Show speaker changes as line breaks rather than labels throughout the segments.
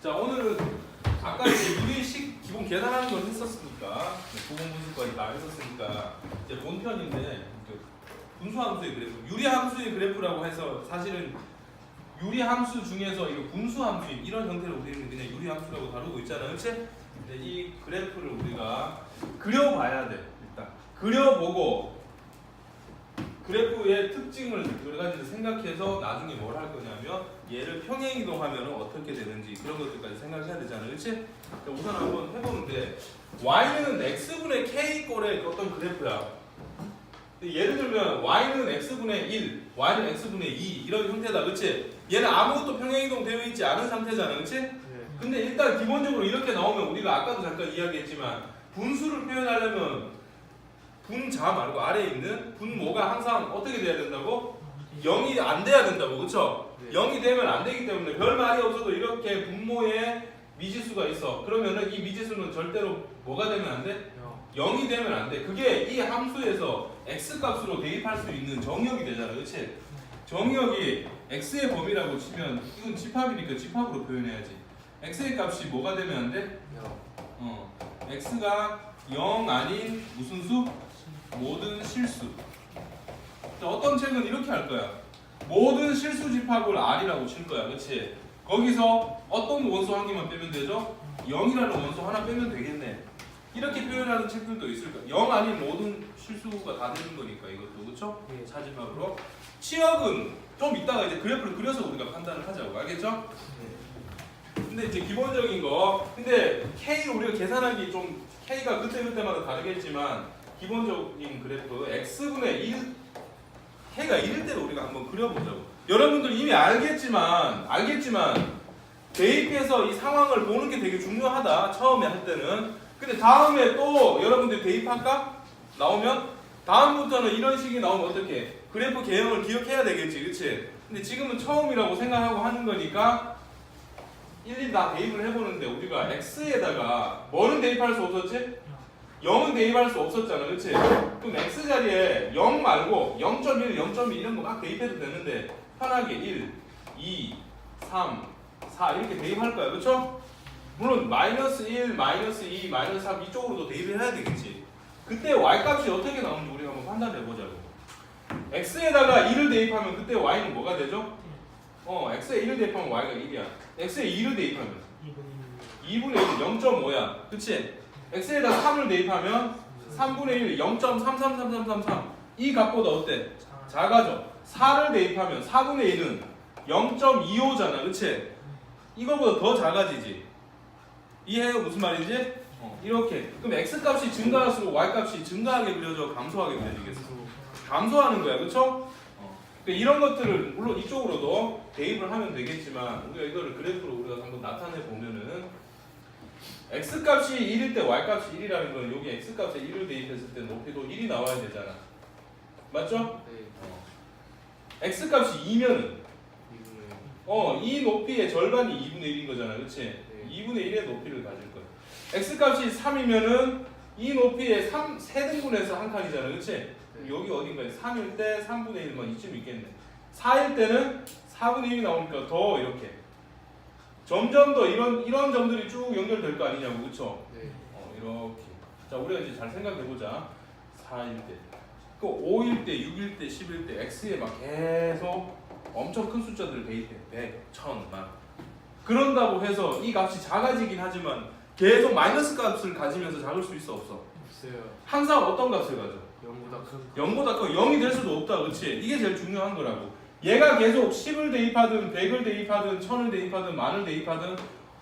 자, 오늘은 아까 이제 유리식 기본 계산하는 걸 했었으니까 부분분수까지 다 했었으니까 이제 본편인데 분수함수의 그래프, 유리함수의 그래프라고 해서 사실은 유리함수 중에서 이거 분수함수인 이런 형태를 우리는 그냥 유리함수라고 다루고 있잖아요, 그렇지? 근데 이 그래프를 우리가 그려봐야 돼. 일단 그려보고 그래프의 특징을 여러 가지를 생각해서 나중에 뭘 할 거냐면 얘를 평행이동하면 어떻게 되는지 그런 것들까지 생각해야 되잖아요, 그렇지? 우선 한번 해보는데 y는 x분의 k 꼴의 어떤 그래프야. 예를 들면 y는 x분의 1, y는 x분의 2 이런 형태다, 그렇지? 얘는 아무것도 평행이동 되어 있지 않은 상태잖아, 그렇지? 근데 일단 기본적으로 이렇게 나오면 우리가 아까도 잠깐 이야기했지만 분수를 표현하려면 분자 말고 아래에 있는 분모가 항상 어떻게 돼야 된다고? 0이 안 돼야 된다고, 그렇죠? 0이 되면 안 되기 때문에 별 말이 없어도 이렇게 분모에 미지수가 있어. 그러면은 이 미지수는 절대로 뭐가 되면 안 돼? 0이 되면 안 돼. 그게 이 함수에서 x 값으로 대입할 수 있는 정의역이 되잖아, 그렇지? 정의역이 x의 범위라고 치면 이건 집합이니까 집합으로 표현해야지. x의 값이 뭐가 되면 안 돼? x가 0 아닌 무슨 수? 모든 실수. 자, 어떤 책은 이렇게 할 거야. 모든 실수 집합을 r이라고 칠 거야, 그렇지? 거기서 어떤 원소 한 개만 빼면 되죠? 0이라는 원소 하나 빼면 되겠네. 이렇게 표현하는 책들도 있을 거야. 0 아닌 모든 실수가 다 되는 거니까 이것도, 그렇죠? 차집합으로. 치역은 좀 이따가 이제 그래프를 그려서 우리가 판단을 하자고, 알겠죠? 근데 이제 기본적인 거, 근데 K 우리가 계산하기 좀 K가 그때마다 다르겠지만 기본적인 그래프 x분의 1 K가 1일 때로 우리가 한번 그려보자고. 여러분들 이미 알겠지만 대입해서 이 상황을 보는 게 되게 중요하다, 처음에 할 때는. 근데 다음에 또 여러분들 대입할까? 나오면 다음부터는 이런 식이 나오면 어떻게? 그래프 개형을 기억해야 되겠지, 그치? 근데 지금은 처음이라고 생각하고 하는 거니까 일일이 다 대입을 해보는데 우리가 x에다가 뭐는 대입할 수 없었지? 0은 대입할 수 없었잖아, 그치? 그럼 x 자리에 0 말고 0.1, 0.2 이런 거 막 대입해도 되는데 편하게 1, 2, 3, 4 이렇게 대입할 거야, 그쵸? 물론 마이너스 1, 마이너스 2, 마이너스 3 이쪽으로도 대입을 해야 되겠지. 그때 y값이 어떻게 나오는지 우리가 한번 판단해 보자고. x에다가 2를 대입하면 그때 y는 뭐가 되죠? x에 1을 대입하면 y가 1이야. x에 2를 대입하면 2분의 1, 0.5야. 그치? x에다 3을 대입하면 3분의 1, 0.333333 이 값보다 어때? 작아져. 4를 대입하면 4분의 1은 0.25잖아, 그치? 이거보다 더 작아지지. 이해해요? 무슨 말인지? 이렇게. 그럼 x 값이 증가할수록 y 값이 증가하게 그려져, 감소하게 그려지겠어? 감소하는 거야, 그쵸? 이런 것들을 물론 이쪽으로도 대입을 하면 되겠지만 우리가 이거를 그래프로 우리가 한번 나타내 보면은 x 값이 1일 때 y 값이 1이라는 건 여기 x 값에 1을 대입했을 때 높이도 1이 나와야 되잖아. 맞죠? 네. x 값이 2면은 이 높이의 절반이 2분의 1인 거잖아, 그렇지? 네. 2분의 1의 높이를 가질 거야. x 값이 3이면은 이 높이의 3등분해서 한 칸이잖아, 그렇지? 네. 여기 어딘가에 3일 때 3분의 1만 이쯤 있겠네. 4일 때는 4분의 1이 나오니까 더 이렇게 점점 더 이런 점들이 쭉 연결될 거 아니냐고, 그쵸? 네. 이렇게. 자, 우리가 이제 잘 생각해 보자. 4일 때, 그 5일 때, 6일 때, 10일 때 x에 막 계속 엄청 큰 숫자들을 대입해. 100, 1000만. 그런다고 해서 이 값이 작아지긴 하지만 계속 마이너스 값을 가지면서 작을 수 있어, 없어?
없어요.
항상 어떤 값을 가져?
0보다 큰.
0보다 커. 0이 될 수도 없다, 그렇지? 이게 제일 중요한 거라고. 얘가 계속 10을 대입하든 100을 대입하든 1000을 대입하든 만을 대입하든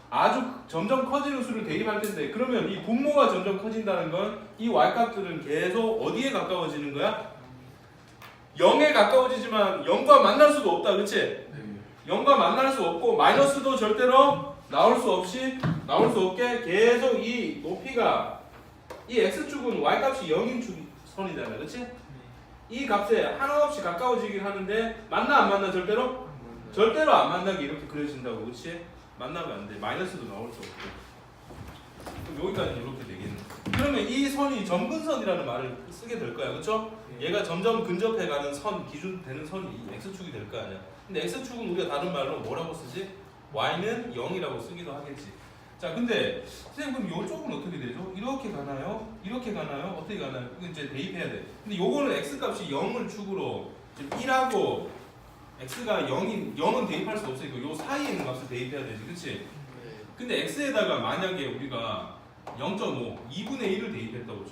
아주 점점 커지는 수를 대입할 텐데 그러면 이 분모가 점점 커진다는 건 이 y값들은 계속 어디에 가까워지는 거야? 0에 가까워지지만 0과 만날 수도 없다, 그치?
네.
0과 만날 수 없고 마이너스도 절대로 나올 수 없게 계속 이 높이가 이 x축은 y값이 0인 선이잖아, 그치? 이 값에 한없이 가까워지긴 하는데 만나 안 만나 절대로? 절대로 안 만나게 이렇게 그려진다고, 그렇지? 만나면 안 돼. 마이너스도 나올 수 없고. 그럼 여기까지 이렇게 되겠네. 그러면 이 선이 점근선이라는 말을 쓰게 될 거야, 그렇죠? 얘가 점점 근접해가는 선, 기준 되는 선이 x축이 될 거 아니야. 근데 x축은 우리가 다른 말로 뭐라고 쓰지? y는 0이라고 쓰기도 하겠지. 자, 근데 선생님 그럼 이쪽은 어떻게 되죠? 이렇게 가나요? 이렇게 가나요? 어떻게 가나요? 이거 이제 대입해야 돼. 근데 요거는 x 값이 0을 축으로 지금 1하고 x가 0은 대입할 수 없으니까 요 사이에 있는 값을 대입해야 되지, 그치? 근데 x에다가 만약에 우리가 0.5, 2분의 1을 대입했다고 쳐.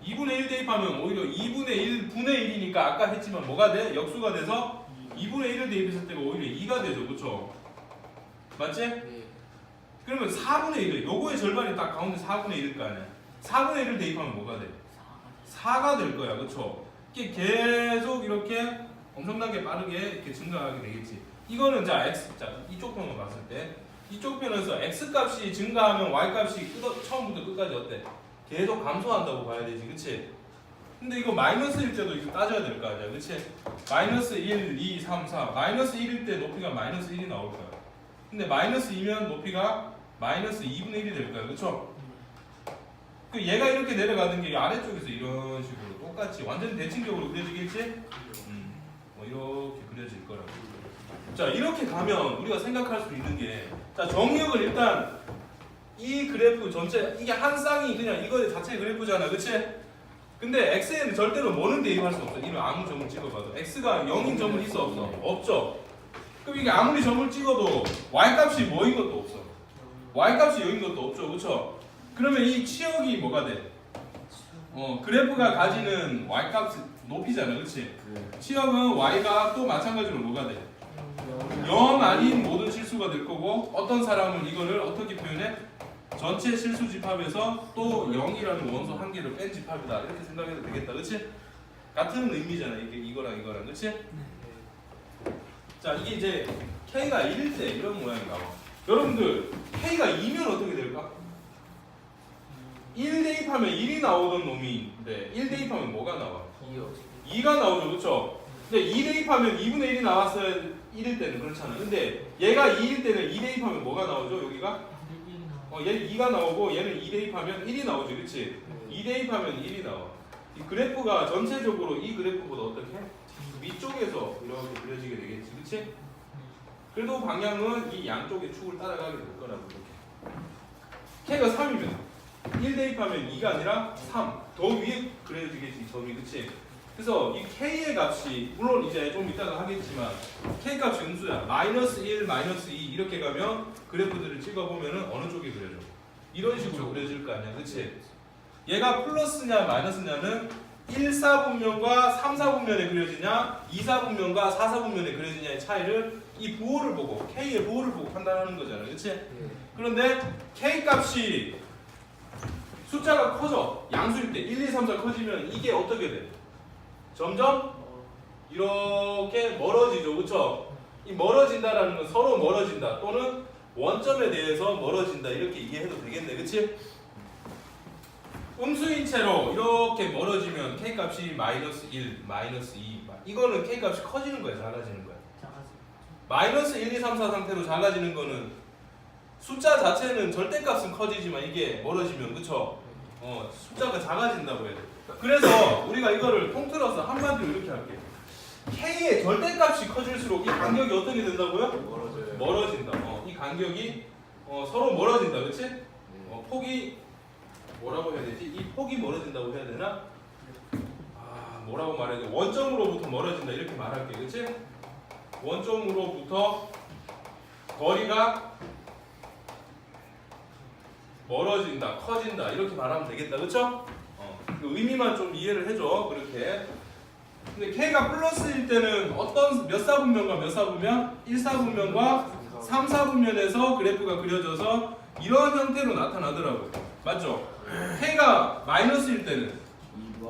2분의 1 대입하면 오히려 2분의 1, 분의 1이니까 아까 했지만 뭐가 돼? 역수가 돼서 2분의 1을 대입했을 때가 오히려 2가 되죠, 그쵸? 맞지?
네.
그러면 4분의 1을, 요거의 절반이 딱 가운데 4분의 1일 거 아니야. 4분의 1을 대입하면 뭐가 돼? 4가 될 거야, 그쵸? 이게 계속 이렇게 엄청나게 빠르게 이렇게 증가하게 되겠지. 이거는 자, 이쪽 편을 봤을 때 이쪽 편에서 x 값이 증가하면 y 값이 처음부터 끝까지 어때? 계속 감소한다고 봐야 되지, 그치? 근데 이거 마이너스일 때도 이거 따져야 될 거 아니야, 그치? 마이너스 1, 2, 3, 4 마이너스 1일 때 높이가 마이너스 1이 나올 거야. 근데 마이너스 2면 높이가 마이너스 2분의 1이 될 거야, 그쵸? 그 얘가 이렇게 내려가는 게 아래쪽에서 이런 식으로 똑같이 완전 대칭적으로 그려지겠지? 뭐 이렇게 그려질 거라고. 자, 이렇게 가면 우리가 생각할 수 있는 게, 자, 정의역을 일단 이 그래프 전체, 이게 한 쌍이 그냥 이거 자체 그래프잖아, 그치? 근데 x에는 절대로 뭐는 대입할 수 없어. 이런 아무 점을 찍어봐도 x가 0인 점은 있어 없어? 없죠. 그럼 이게 아무리 점을 찍어도 y 값이 뭐인 것도 없어. y 값이 0인 것도 없죠, 그쵸? 그러면 이 치역이 뭐가 돼? 그래프가 가지는 y 값 높이잖아, 그치? 치역은 y가 또 마찬가지로 뭐가 돼? 0 아닌 모든 실수가 될 거고, 어떤 사람은 이거를 어떻게 표현해? 전체 실수 집합에서 또 0이라는 원소 한 개를 뺀 집합이다, 이렇게 생각해도 되겠다, 그치? 같은 의미잖아, 이게 이거랑, 그치? 자, 이게 이제 k가 1일 때 이런 모양이 나와. 여러분들 k가 2면 어떻게 될까? 1 대입하면 1이 나오던 놈인데 1 대입하면 뭐가 나와? 2가 나오죠, 그쵸? 근데 2 대입하면 2분의 1이 나왔어야 1일 때는, 그렇잖아. 근데 얘가 2일 때는 2 대입하면 뭐가 나오죠, 여기가? 얘는 2가 나오고 얘는 2 대입하면 1이 나오지, 그치? 2 대입하면 1이 나와. 이 그래프가 전체적으로 이 그래프보다 어떻게? 위쪽에서 이렇게 그려지게 되겠지, 그치? 그래도 방향은 이 양쪽의 축을 따라가게 될 거라고, 이렇게. k가 3이면 1 대입하면 2가 아니라 3. 더 위에 그려지겠지, 점이, 그치? 그래서 이 k의 값이, 물론 이제 좀 이따가 하겠지만 k 값이 음수야. 마이너스 1, 마이너스 2 이렇게 가면 그래프들을 찍어보면은 어느 쪽이 그려져? 이런 식으로 그려질 거 아니야, 그치? 얘가 플러스냐 마이너스냐는 1, 4분면과 3, 4분면에 그려지냐 2, 4분면과 4, 4분면에 그려지냐의 차이를 이 부호를 보고, k의 부호를 보고 판단하는 거잖아, 그치? 그런데 k 값이 숫자가 커져. 양수일 때 1, 2, 3, 4 커지면 이게 어떻게 돼? 점점 이렇게 멀어지죠, 그쵸? 이 멀어진다라는 건 서로 멀어진다 또는 원점에 대해서 멀어진다, 이렇게 이해해도 되겠네, 그치? 음수인 채로 이렇게 멀어지면 k 값이 마이너스 1, 마이너스 2 이거는 k 값이 커지는 거야, 작아지는 거야? 마이너스 1, 2, 3, 4 상태로 작아지는 거는 숫자 자체는 절대값은 커지지만 이게 멀어지면, 그쵸? 숫자가 작아진다고 해야 돼. 그래서 우리가 이거를 통틀어서 한마디로 이렇게 할게. k의 절대값이 커질수록 이 간격이 어떻게 된다고요? 멀어진다. 이 간격이 서로 멀어진다, 그치? 폭이 뭐라고 해야 되지? 이 폭이 멀어진다고 해야 되나? 뭐라고 말해야 돼? 원점으로부터 멀어진다, 이렇게 말할게, 그치? 원점으로부터 거리가 멀어진다, 커진다, 이렇게 말하면 되겠다, 그쵸? 그 의미만 좀 이해를 해줘, 그렇게. 근데 k가 플러스일 때는 어떤 몇 사분면과 몇 사분면? 1, 4분면과 3, 4분면에서 그래프가 그려져서 이런 형태로 나타나더라고요. 맞죠? k가 마이너스일 때는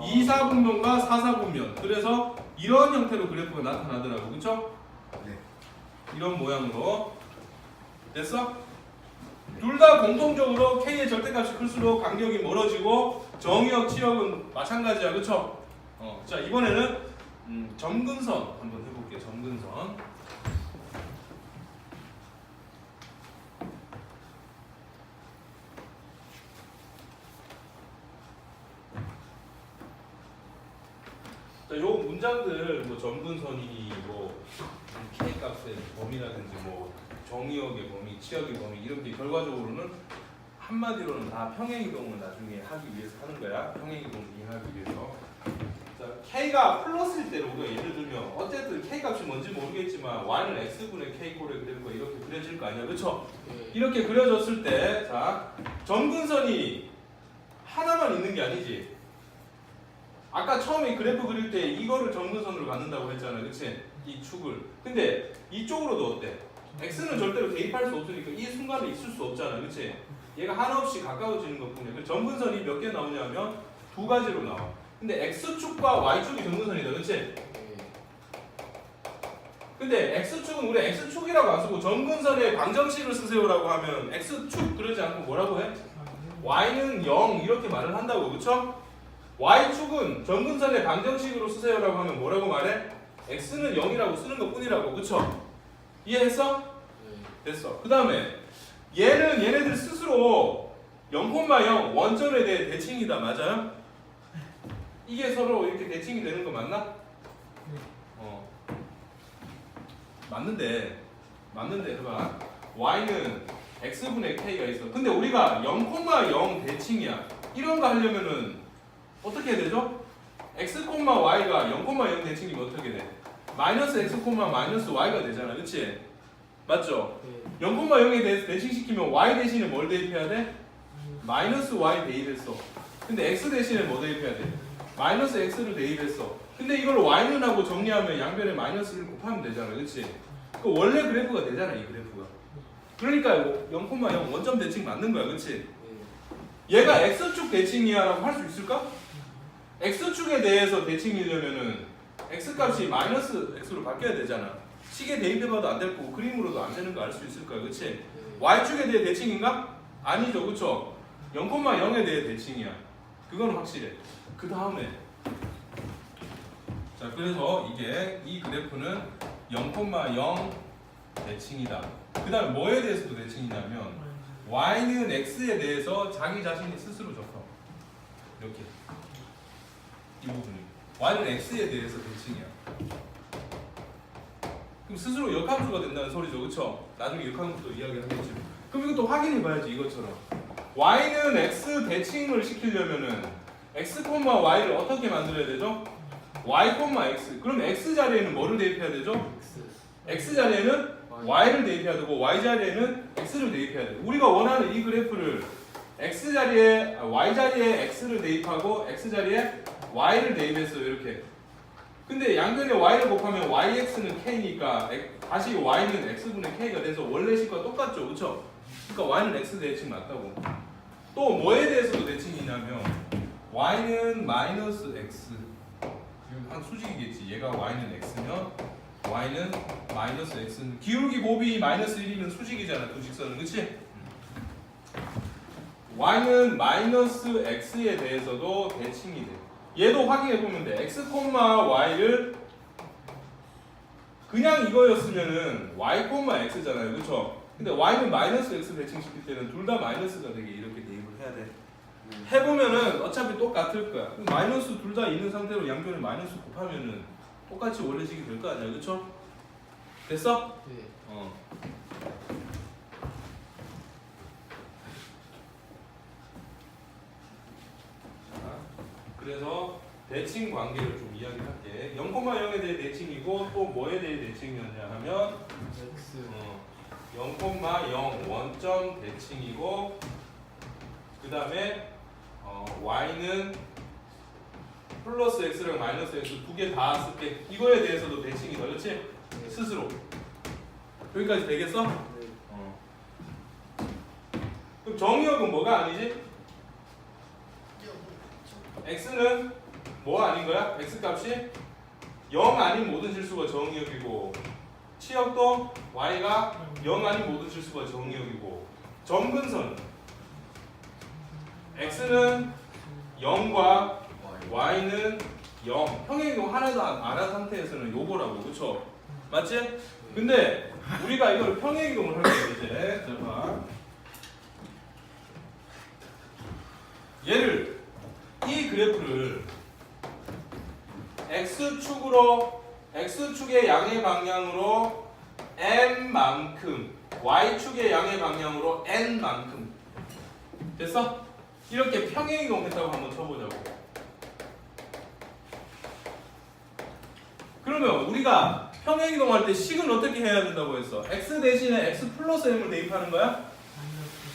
2, 4분면과 4, 4분면. 그래서 이런 형태로 그래프가 나타나더라고, 그쵸?
네.
이런 모양으로. 됐어? 둘 다 공통적으로 k의 절대값이 클수록 간격이 멀어지고 정의역, 치역은 마찬가지야, 그쵸? 자, 이번에는 점근선 한번 해볼게요. 점근선. 자, 요 문장들 뭐 점근선이니 뭐 K 값의 범위라든지 뭐 정의역의 범위, 치역의 범위 이런 게 결과적으로는 한마디로는 다 평행이동을 나중에 하기 위해서 하는 거야. 평행이동을 이해하기 위해서. 자, K가 플러스일 때로 우리가 예를 들면 어쨌든 K 값이 뭔지 모르겠지만 Y는 X분의 K 꼴에 그릴 거 이렇게 그려질 거 아니야, 그렇죠? 이렇게 그려졌을 때, 자, 점근선이 하나만 있는 게 아니지. 아까 처음에 그래프 그릴 때 이거를 점근선으로 갖는다고 했잖아, 그치? 이 축을. 근데 이쪽으로도 어때? X는 절대로 대입할 수 없으니까 이 순간에 있을 수 없잖아, 그치? 얘가 한없이 가까워지는 것뿐이야. 그 점근선이 몇 개 나오냐면 두 가지로 나와. 근데 X축과 Y축이 점근선이다, 그치? 근데 X축은 우리 X축이라고 안 쓰고 점근선의 방정식을 쓰세요라고 하면 X축 그러지 않고 뭐라고 해? Y는 0 이렇게 말을 한다고, 그쵸? Y축은 점근선의 방정식으로 쓰세요라고 하면 뭐라고 말해? X는 0이라고 쓰는 것 뿐이라고, 그쵸? 이해했어? 됐어. 그 다음에 얘는 얘네들 스스로 0,0 원점에 대해 대칭이다, 맞아요? 이게 서로 이렇게 대칭이 되는 거 맞나? 맞는데 해봐. Y는 X분의 K가 있어. 근데 우리가 0,0 대칭이야. 이런 거 하려면은 어떻게 해야 되죠? X, Y가 0,0 대칭이면 어떻게 돼? 마이너스 X, 마이너스 Y가 되잖아, 그치? 맞죠? 0,0에 대해서 대칭시키면 Y 대신에 뭘 대입해야 돼? 마이너스 Y 대입했어. 근데 X 대신에 뭐 대입해야 돼? 마이너스 X를 대입했어. 근데 이걸 Y는 하고 정리하면 양변에 마이너스 1 곱하면 되잖아, 그치? 그 원래 그래프가 되잖아, 이 그래프가. 그러니까 0,0 원점 대칭 맞는 거야, 그치? 얘가 X축 대칭이야 라고 할 수 있을까? X축에 대해서 대칭이려면은 X값이 마이너스 X로 바뀌어야 되잖아. 식에 대입해봐도 안 될 거고 그림으로도 안 되는 거 알 수 있을 거야, 그치? Y축에 대해 대칭인가? 아니죠, 그쵸? 0,0에 대해 대칭이야. 그건 확실해. 그 다음에 자, 그래서 이게 이 그래프는 0,0 대칭이다. 그 다음에 뭐에 대해서도 대칭이냐면 Y는 X에 대해서 자기 자신이 스스로 접하. 이렇게 이 부분이 Y는 X에 대해서 대칭이야. 그럼 스스로 역함수가 된다는 소리죠, 그쵸? 나중에 역함수도 이야기하겠지. 그럼 이것도 확인해봐야지, 이것처럼. Y는 X 대칭을 시키려면은 X, Y를 어떻게 만들어야 되죠? Y, X. 그럼 X 자리에는 뭐를 대입해야 되죠? X 자리에는 Y를 대입해야 되고 Y 자리에는 X를 대입해야 돼. 우리가 원하는 이 그래프를 X 자리에 Y 자리에 X를 대입하고 X 자리에 Y를 대입했어요, 이렇게. 근데 양변에 Y를 곱하면 YX는 K니까 다시 Y는 X분의 K가 돼서 원래 식과 똑같죠, 그쵸? 그러니까 Y는 X 대칭 맞다고. 또 뭐에 대해서도 대칭이냐면 Y는 마이너스 X. 한 수직이겠지. 얘가 Y는 X면 Y는 마이너스 X는 기울기 곱이 마이너스 1이면 수직이잖아, 두 직선은, 그치? Y는 마이너스 X에 대해서도 대칭이 돼. 얘도 확인해보면 돼. X, Y를 그냥 이거였으면은 Y, X잖아요, 그쵸? 근데 Y는 마이너스 X 대칭시킬 때는 둘 다 마이너스가 되게 이렇게 대입을 해야 돼. 해보면은 어차피 똑같을 거야. 마이너스 둘 다 있는 상태로 양변에 마이너스 곱하면은 똑같이 원래식이 될 거 아니야, 그쵸? 됐어?
네.
자, 그래서 대칭 관계를 좀 이야기를 할게. 0,0에 대해 대칭이고 또 뭐에 대해 대칭이었냐 하면
X.
0,0 원점 대칭이고 그 다음에 Y는 플러스 X랑 마이너스 X 두 개 다 쓸게. 이거에 대해서도 대칭이다, 그렇지?
네.
스스로. 여기까지 되겠어?
네.
그럼 정의역은 뭐가 아니지? X는 뭐 아닌 거야? X 값이 0 아닌 모든 실수가 정의역이고 치역도 Y가 0 아닌 모든 실수가 정의역이고 점근선 X는 0과 Y는 0 평행이동 하나도 안 한 상태에서는 요거라고, 그쵸? 맞지? 근데 우리가 이걸 평행이동을 할 거야, 이제. 자, 봐. 얘를 이 그래프를 X축에 y축의 양의 방향으로 m만큼 y축의 양의 방향으로 n만큼 됐어? 이렇게 평행이동했다고 한번 쳐보자고. 그러면 우리가 평행이동할 때 식은 어떻게 해야 된다고 했어? x 대신에 x 플러스 m을 대입하는 거야?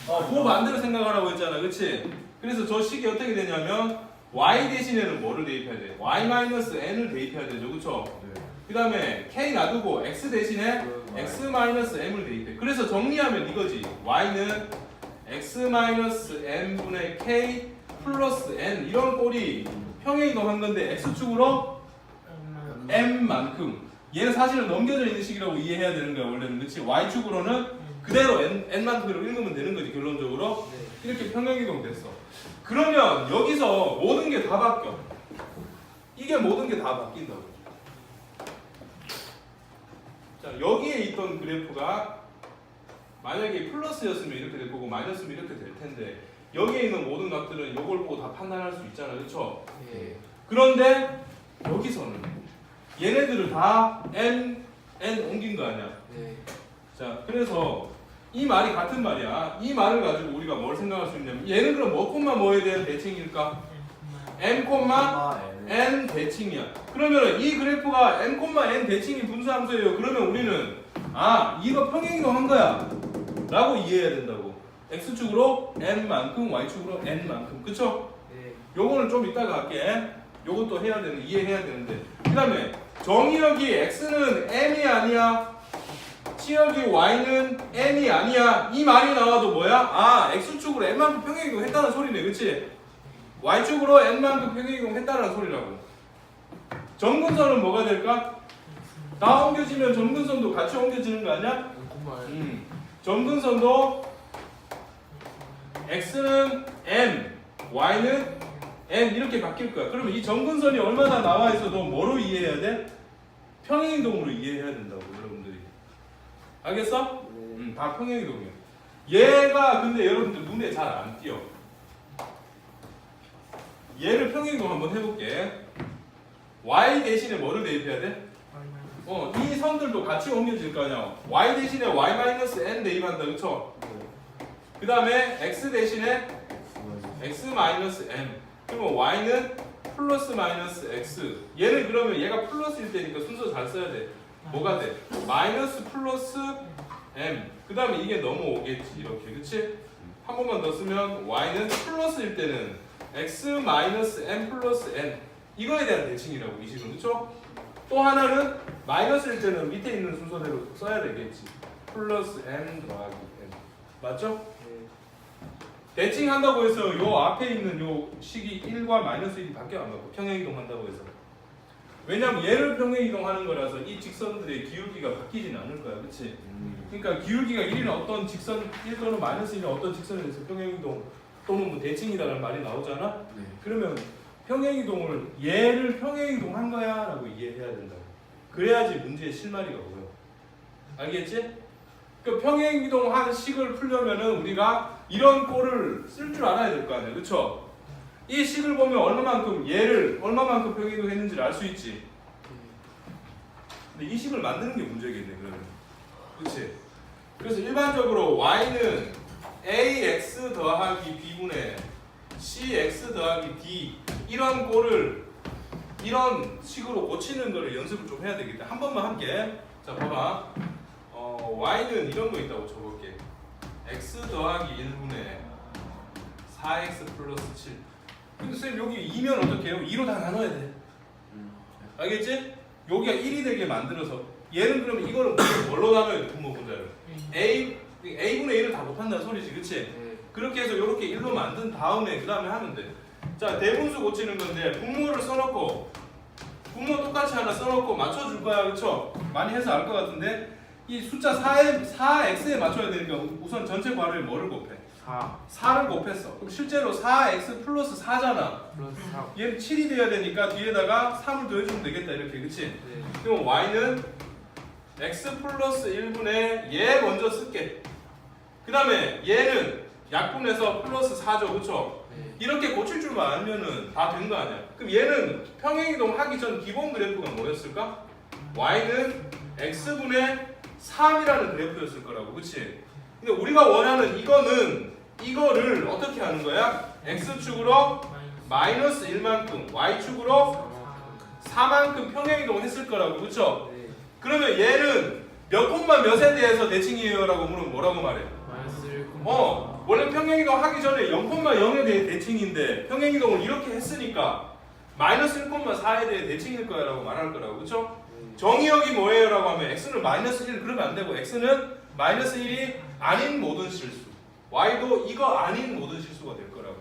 그거 반대로 생각하라고 했잖아, 그치? 그래서 저 식이 어떻게 되냐면 y 대신에는 뭐를 대입해야 돼? y 마이너스 n을 대입해야 되죠, 그쵸?
네.
그 다음에 k 놔두고 x 대신에 x 마이너스 m을 대입해. 그래서 정리하면 이거지. y는 x 마이너스 n분의 k 플러스 n 이런 꼴이 평행이동한 건데 x축으로 m만큼. 얘는 사실은 넘겨져 있는 식이라고 이해해야 되는 거야 원래는, 그치? y축으로는 그대로 n만큼으로 읽으면 되는 거지 결론적으로. 이렇게 평행이동 됐어. 그러면 여기서 모든 게 다 바뀌어. 이게 모든 게 다 바뀐다고. 자, 여기에 있던 그래프가 만약에 플러스였으면 이렇게 될 거고 마이너스면 이렇게 될 텐데 여기에 있는 모든 값들은 이걸 보고 다 판단할 수 있잖아, 그렇죠? 그런데 여기서는 얘네들을 다 n 옮긴 거 아니야? 자, 그래서 이 말이 같은 말이야. 이 말을 가지고 우리가 뭘 생각할 수 있냐면 얘는 그럼 뭐 콤마 뭐에 대한 대칭일까? m 콤마 n 대칭이야. 그러면 이 그래프가 n 콤마 n 대칭이 분수함수예요. 그러면 우리는 이거 평행이동한 거야 라고 이해해야 된다고. x축으로 n만큼 y축으로 n만큼. 그쵸? 요거는 좀 이따가 할게. 요것도 해야 되는, 이해해야 되는데. 그 다음에 정의역이 x는 m이 아니야, 치역이 y는 n이 아니야, 이 말이 나와도 뭐야? x축으로 n만큼 평행이동 했다는 소리네, 그치? y축으로 n만큼 평행이동 했다는 소리라고. 점근선은 뭐가 될까? 다 옮겨지면 점근선도 같이 옮겨지는 거 아니야? 점근선도 x는 n, y는 n 이렇게 바뀔 거야. 그러면 이 점근선이 얼마나 나와 있어도 뭐로 이해해야 돼? 평행이동으로 이해해야 된다고, 여러분들이. 알겠어? 다 평행이동이야. 얘가 근데 여러분들 눈에 잘 안 띄어. 얘를 평행이동 한번 해볼게. y 대신에 뭐를 대입해야 돼? 이 선들도 같이 옮겨질 거 아니야. y 대신에 y-n 대입한다, 그쵸? 그 다음에 x 대신에 x-m. 그러면 y는 플러스 마이너스 x. 얘는 그러면 얘가 플러스일 때니까 순서 잘 써야 돼. 뭐가 돼? 마이너스 플러스 m. 그 다음에 이게 넘어오겠지, 이렇게. 그치? 한 번만 더 쓰면 y는 플러스일 때는 x 마이너스 m 플러스 n. 이거에 대한 대칭이라고, 이 식은. 그쵸? 또 하나는 마이너스일 때는 밑에 있는 순서대로 써야 되겠지. 플러스 m 더하기 n. 맞죠? 대칭한다고 해서 요 앞에 있는 요 식이 1과 마이너스 1이 바뀌어 안 바뀌어? 평행이동 한다고 해서. 왜냐면 얘를 평행이동하는 거라서 이 직선들의 기울기가 바뀌진 않을 거야, 그치? 그러니까 기울기가 1이나 어떤 직선 1 또는 마이너스 1이나 어떤 직선에 대해서 평행이동 또는 뭐 대칭이다라는 말이 나오잖아? 그러면 평행이동을 얘를 평행이동한 거야 라고 이해해야 된다고. 그래야지 문제의 실마리가 보여. 알겠지? 그 평행이동한 식을 풀려면은 우리가 이런 꼴을 쓸 줄 알아야 될 거 아니야, 그쵸? 이 식을 보면 얼마만큼 얘를 얼마만큼 평행이동했는지를 알 수 있지. 근데 이 식을 만드는 게 문제겠네, 그러면. 그치? 그래서 일반적으로 y는 ax 더하기 b분의 cx 더하기 d 이런 꼴을 이런 식으로 고치는 거를 연습을 좀 해야 되겠다. 한 번만 할게. 자, 봐봐. y는 이런 거 있다고 쳐볼게. x 더하기 1분의 4x 플러스 7. 근데 쌤 여기 2면 어떻게 해요? 2로 다 나눠야 돼. 알겠지? 여기가 1이 되게 만들어서 얘는 그러면 이거를 뭘로 나눠야 돼? 분모 분자를. a분의 1을 다 곱한다는 소리지, 그치? 그렇게 해서 이렇게 1로 만든 다음에 그 다음에 하면 돼. 자, 대분수 고치는 건데 분모를 써놓고 분모 똑같이 하나 써놓고 맞춰줄 거야, 그쵸? 많이 해서 알 것 같은데 이 숫자 4x에 맞춰야 되니까 우선 전체 괄호에 뭐를 곱해? 4를 곱했어. 그럼 실제로 4x 플러스 4잖아. 얘는 7이 돼야 되니까 뒤에다가 3을 더해주면 되겠다, 이렇게, 그치? 그럼 y는 x 플러스 1분의 얘 먼저 쓸게. 그 다음에 얘는 약분해서 플러스 4죠, 그쵸? 이렇게 고칠 줄만 알면은 다 된 거 아니야. 그럼 얘는 평행이동 하기 전 기본 그래프가 뭐였을까? y는 x분의 3이라는 그래프였을 거라고, 그치? 근데 우리가 원하는 이거를 어떻게 하는 거야? x축으로 마이너스 1만큼, y축으로 4만큼 평행이동 했을 거라고, 그쵸?
네.
그러면 얘는 몇 콤마 몇에 대해서 대칭이에요? 라고 물으면 뭐라고 말해?
마이너스 1,
원래 평행이동 하기 전에 0,0에 대해 대칭인데 평행이동을 이렇게 했으니까 마이너스 1,4에 대해 대칭일 거야 라고 말할 거라고, 그쵸? 정의역이 뭐예요? 라고 하면 x는 마이너스 1 그러면 안 되고 x는 마이너스 1이 아닌 모든 실수, y도 이거 아닌 모든 실수가 될 거라고.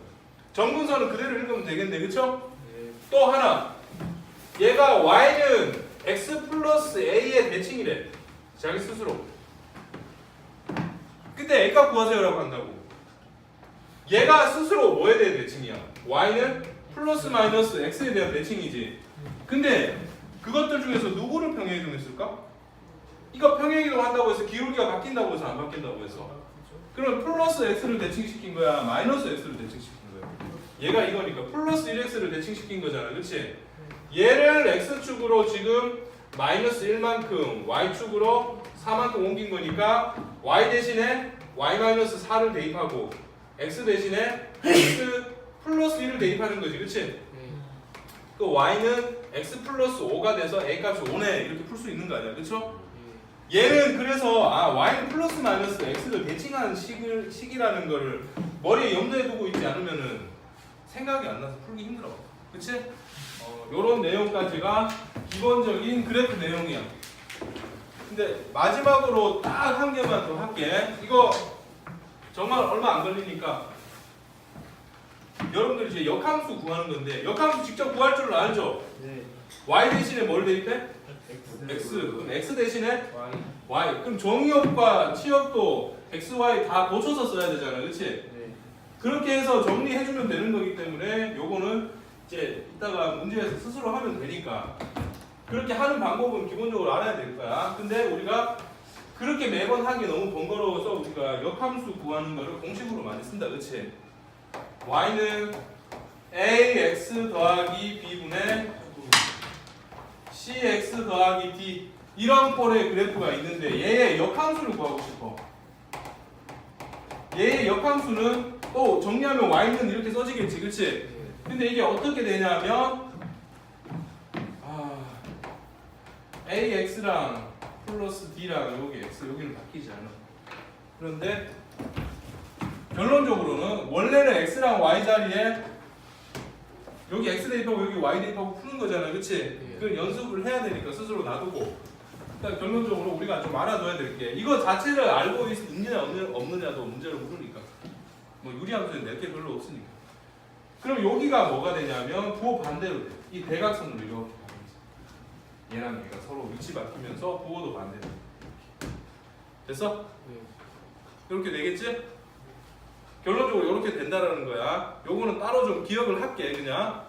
정분선은 그대로 읽으면 되겠네, 그쵸?
네.
또 하나, 얘가 y는 x 플러스 a의 대칭이래, 자기 스스로. 근데 a값 구하세요 라고 한다고. 얘가 스스로 뭐에 대한 대칭이야? y는 플러스 마이너스 x에 대한 대칭이지. 근데 그것들 중에서 누구를 평행이동했을까? 이거 평행이동 한다고 해서 기울기가 바뀐다고 해서 안 바뀐다고 해서, 그럼 플러스 x를 대칭시킨 거야, 마이너스 x를 대칭시킨 거야? 얘가 이거니까 플러스 1x를 대칭시킨 거잖아, 그치? 얘를 x축으로 지금 마이너스 1만큼 y축으로 4만큼 옮긴 거니까 y 대신에 y 마이너스 4를 대입하고 x 대신에 x 플러스 1을 대입하는 거지, 그치? 그 y는 x 플러스 5가 돼서 a 값이 5네 이렇게 풀 수 있는 거 아니야, 그쵸? 얘는 그래서 y는 플러스 마이너스 x를 대칭하는 식이라는 거를 머리에 염두에 두고 있지 않으면은 생각이 안 나서 풀기 힘들어, 그치? 요런 내용까지가 기본적인 그래프 내용이야. 근데 마지막으로 딱 한 개만 더 할게. 이거 정말 얼마 안 걸리니까 여러분들이 이제 역함수 구하는 건데, 역함수 직접 구할 줄 알죠?
네.
y 대신에 뭘 대입해? x. 그럼 x 대신에 y. 그럼 정의역과 치역도 x, y 다 고쳐서 써야 되잖아, 그렇지?
네.
그렇게 해서 정리해주면 되는 거기 때문에 요거는 이제 이따가 문제에서 스스로 하면 되니까 그렇게 하는 방법은 기본적으로 알아야 될 거야. 근데 우리가 그렇게 매번 하기 너무 번거로워서 우리가 역함수 구하는 거를 공식으로 많이 쓴다, 그렇지? y는 ax 더하기 b분의 cx 더하기 d, 이런 꼴의 그래프가 있는데 얘의 역함수를 구하고 싶어. 얘의 역함수는 또 정리하면 y는 이렇게 써지겠지, 그치? 근데 이게 어떻게 되냐면 ax랑 플러스 d랑 여기 x 여기는 바뀌지 않아. 그런데 결론적으로는 원래는 x랑 y 자리에 여기 x 대입하고 여기 y 대입하고 푸는 거잖아, 그치? 그 연습을 해야 되니까 스스로 놔두고. 일단 결론적으로 우리가 좀 알아둬야 될 게, 이거 자체를 알고 있느냐 없느냐도 문제를 물으니까 뭐 유리함수는 낼 게 별로 없으니까. 그럼 여기가 뭐가 되냐면 부호 반대로 돼. 이 대각선으로 이렇게 가는 거지. 얘랑 얘가 서로 위치 바뀌면서 부호도 반대로 돼. 됐어? 이렇게 되겠지? 결론적으로 이렇게 된다라는 거야. 요거는 따로 좀 기억을 할게, 그냥.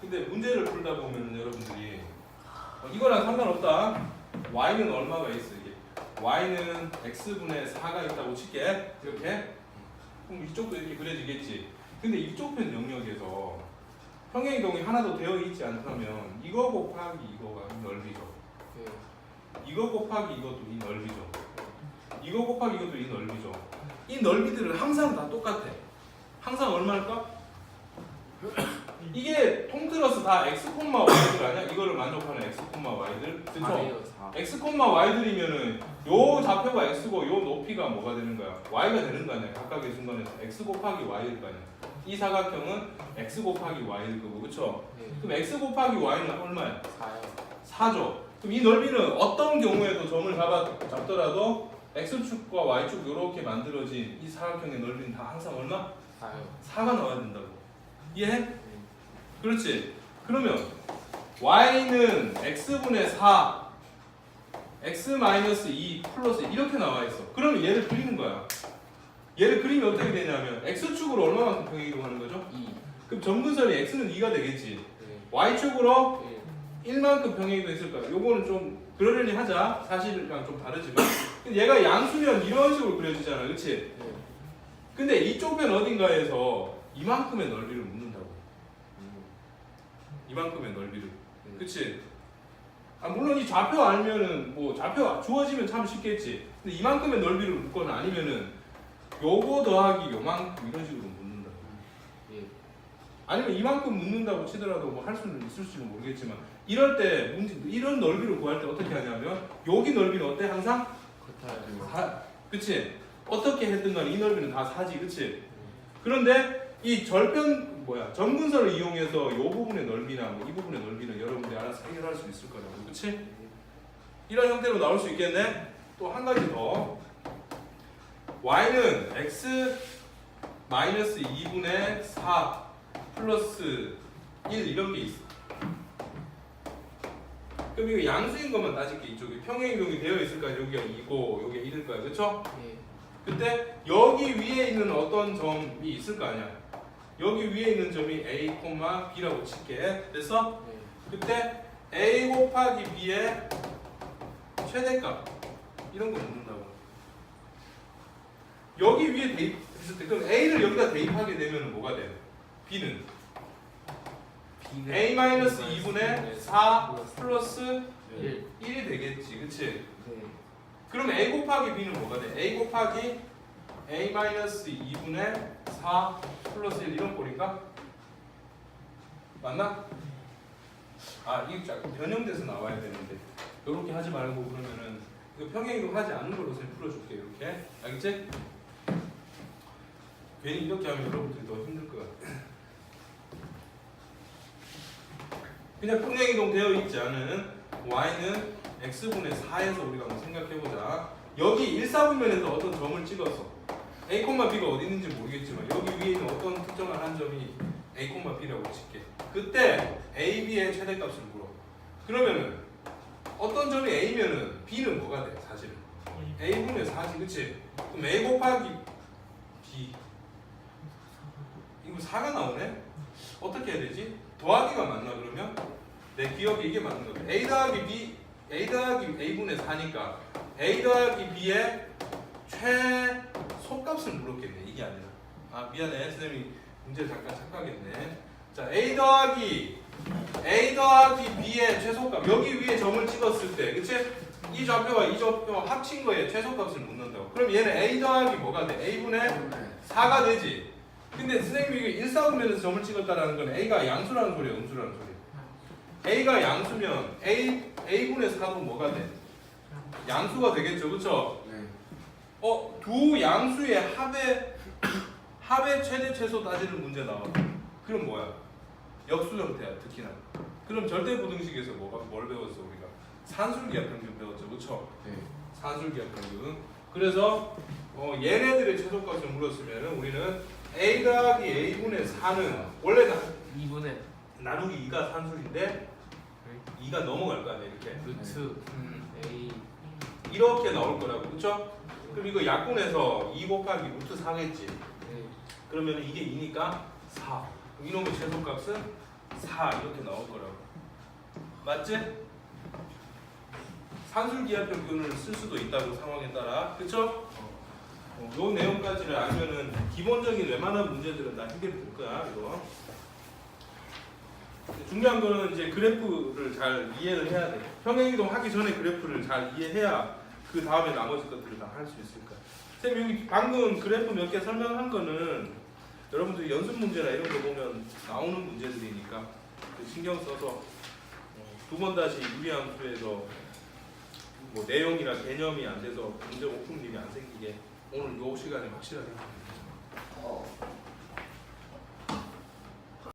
근데 문제를 풀다 보면 여러분들이 이거랑 상관없다. y는 얼마가 있어, 이게? y는 x분의 4가 있다고 칠게. 이렇게. 그럼 이쪽도 이렇게 그려지겠지. 근데 이쪽 편 영역에서 평행이동이 하나도 되어 있지 않다면 이거 곱하기 이거가 이 넓이죠. 이거 곱하기 이것도 이 넓이죠. 이거 곱하기 이것도 이 넓이죠. 이 넓이들은 항상 다 똑같아. 항상 얼마일까? 이게 통틀어서 다 x, y들 아니야? 이거를 만족하는 x, y들. 그쵸? x, y들이면은 요 좌표가 x고 요 높이가 뭐가 되는 거야? y가 되는 거 아니야? 각각의 순간에서 x 곱하기 y일 거 아니야? 이 사각형은 x 곱하기 y일 거고, 그쵸? 그럼 x 곱하기 y는 얼마야? 4죠. 그럼 이 넓이는 어떤 경우에도 점을 잡더라도 x축과 y축 이렇게 만들어진 이 사각형의 넓이는 다 항상 얼마? 4가 나와야 된다고. 이해해? 그렇지? 그러면 y는 x분의 4 x-2 플러스 이렇게 나와 있어. 그러면 얘를 그리는 거야. 얘를 그리면 어떻게 되냐면 x축으로 얼마만큼 평행이동하는 거죠? 2. 그럼 점근선이 x는 2가 되겠지. y축으로 1만큼 평행이동 했을 거야. 요거는 좀 그러려니 하자. 사실이랑 좀 다르지만. 근데 얘가 양수면 이런 식으로 그려지잖아, 그렇지? 근데 이쪽 편 어딘가에서 이만큼의 넓이를 묻는다고. 이만큼의 넓이를. 그치? 아, 물론 이 좌표 알면은 뭐 좌표 주어지면 참 쉽겠지. 근데 이만큼의 넓이를 묻거나 아니면은 요거 더하기 요만큼 이런 식으로 묻는다고.
예.
아니면 이만큼 묻는다고 치더라도 뭐 할 수는 있을지는 모르겠지만 이럴 때 이런 넓이를 구할 때 어떻게 하냐면 여기 넓이는 어때? 항상
같아요.
그치? 어떻게 했든 간에 이 넓이는 다 4지. 그치? 그런데 이 점근선을 이용해서 이 부분의 넓이나 뭐 이 부분의 넓이는 여러분들이 알아서 해결할 수 있을 거라고. 그치? 이런 형태로 나올 수 있겠네? 또 한 가지 더. y는 x 마이너스 2분의 4 플러스 1 이런 게 있어. 그럼 이거 양수인 것만 따질게. 이쪽에 평행이동이 되어 있을까? 여기가 2고 여기가 1일 거야. 그쵸?
예.
그때 여기 위에 있는 어떤 점이 있을 거 아니야. 여기 위에 있는 점이 a, b라고 칠게. 됐어?
예.
그때 a 곱하기 b의 최대값 이런 거 묻는다고. 여기 위에 대입했을 때 그럼 a를 여기다 대입하게 되면 뭐가 돼? b는 a-2분의 4 플러스 1이 되겠지. 그치?
네.
그럼 a 곱하기 b는 뭐가 돼? a 곱하기 a-2분의 4 플러스 1 이런 꼴인가? 맞나? 아 이게 자꾸 변형돼서 나와야 되는데 이렇게 하지 말고 그러면은 이거 평행이동 하지 않는 걸로 선 풀어줄게. 이렇게 알겠지? 괜히 이렇게 하면 여러분들이 더 힘들 것 같아. 그냥 평행이동 되어 있지 않은 y는 x분의 4에서 우리가 한번 생각해보자. 여기 1사분면에서 어떤 점을 찍어서 a, b가 어디 있는지 모르겠지만 여기 위에 있는 어떤 특정한 한 점이 a, b라고 칠게. 그때 a, b의 최대값을 물어. 그러면은 어떤 점이 a면은 b는 뭐가 돼? 사실은 a분의 4지. 그치? 그럼 a 곱하기 b 이거 4가 나오네? 어떻게 해야 되지? 더하기가 맞나 그러면? 내 기억에 이게 맞는 거야. a 더하기 b, a 더하기 a분의 4니까 a 더하기 b의 최소값을 물었겠네. 이게 아니라. 아 미안해. 선생님이 문제를 잠깐 착각했네. 자 a 더하기 b의 최소값. 여기 위에 점을 찍었을 때 그치? 이 좌표와 이 좌표와 합친 거에 최소값을 묻는다고. 그럼 얘는 a 더하기 뭐가 돼? a분의 4가 되지. 근데 선생님이 이게 1사분면에서 점을 찍었다라는 건 a가 양수라는 소리야, 음수라는 소리야. a가 양수면 a분의 4도 뭐가 돼? 양수가 되겠죠, 그렇죠?
네.
두 양수의 합의 최대 최소 따지는 문제 나와. 그럼 뭐야? 역수 형태야, 특히나. 그럼 절대부등식에서 뭘 배웠어 우리가? 산술기하 평균 배웠죠, 그렇죠?
네.
산술기하 평균. 그래서 얘네들의 최소값을 물었으면 우리는 a 더하기 a분의 4는 원래
2분의
나누기 2가 산술인데 2가 넘어갈 거 아니야 이렇게.
루트 a
이렇게 나올 거라고. 그렇죠? 그럼 이거 약분해서 2 곱하기 루트 4겠지.
네.
그러면 이게 2니까 4. 이놈의 최소값은 4 이렇게 나올 거라고. 맞지? 산술기하평균을 쓸 수도 있다고 상황에 따라. 그쵸? 요 내용까지를 알면은 기본적인 웬만한 문제들은 다 해결될 거야. 이거. 중요한 거는 이제 그래프를 잘 이해를 해야 돼. 평행이동 하기 전에 그래프를 잘 이해해야 그 다음에 나머지 것들을 다 할 수 있을 거야. 쌤 여기 방금 그래프 몇 개 설명한 거는 여러분들이 연습 문제나 이런 거 보면 나오는 문제들이니까 신경 써서 두 번 다시 유리함수에서 뭐 내용이나 개념이 안 돼서 문제 오픈림이 안 생기게 오늘 요 시간에 확실하게